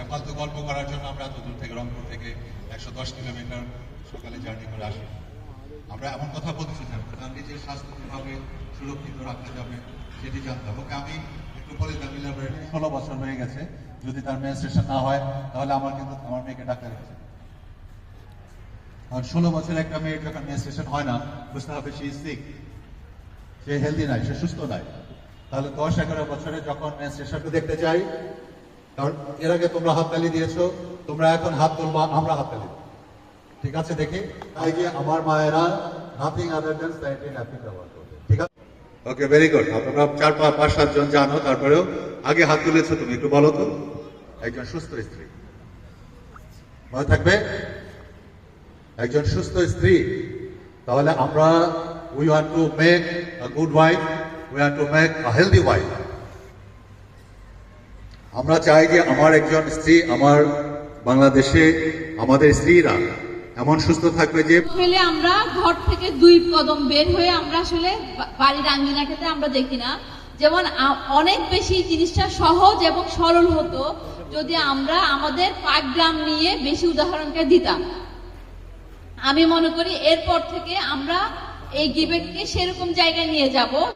ফালতু গল্প করার জন্য আমরা এত দূর থেকে রংপুর থেকে 110 কিলোমিটার সকালে জার্নি করে আসি। আমরা এমন কথা বলতেছি না, তার নিজের স্বাস্থ্য কিভাবে সুরক্ষিত রাখা যাবে সেটি জানতে হবে। ওকে আমি একটু বলে দিলাম 16 বছর হয়ে গেছে, যদি তার মেনস্ট্রুয়েশন না হয় তাহলে আমার মেয়েকে ডাক্তার কাছে। আর 16 বছরের একটা মেয়ের যখন মেনস্ট্রুয়েশন হয় না, বুঝতে হবে সে সিক, সে হেলদি নাই, সে সুস্থ নাই। তাহলে 10-11 বছরে যখন মেনস্ট্রুয়েশনটা দেখতে চাই, কারণ এর আগে তোমরা হাততালি দিয়েছো, তোমরা এখন হাত তুলবা, আমরা হাততালি দেব। ঠিক আছে, দেখি। তাই যে আমার মায়েরা nothing other than sanitary napkin ব্যবহার করবে। ঠিক আছে, ওকে, ভেরি গুড। তোমরা 4-5-7 জন জানো, তারপরেও আগে হাত তুলেছো তুমি, একটু বলো তো। একজন সুস্থ স্ত্রী, মনে থাকবে, একজন সুস্থ স্ত্রী। তাহলে আমরা we want to make a good wife, we want to make a healthy wife. আমরা চাই যে আমার একজন স্ত্রী, আমার বাংলাদেশে আমাদের স্ত্রীরা এমন সুস্থ থাকবে যে ফেলে আমরা ঘর থেকে 2 কদম বের হয়ে আমরা আসলে বাড়ির আঙ্গিনা খেতে আমরা দেখি না। যেমন অনেক বেশি জিনিসটা সহজ এবং সরল হতো যদি আমরা আমাদের পাকগ্রাম নিয়ে বেশি উদাহরণকে দিতাম। আমি মনে করি এরপর থেকে আমরা এই গিভেটকে সেরকম জায়গায় নিয়ে যাব।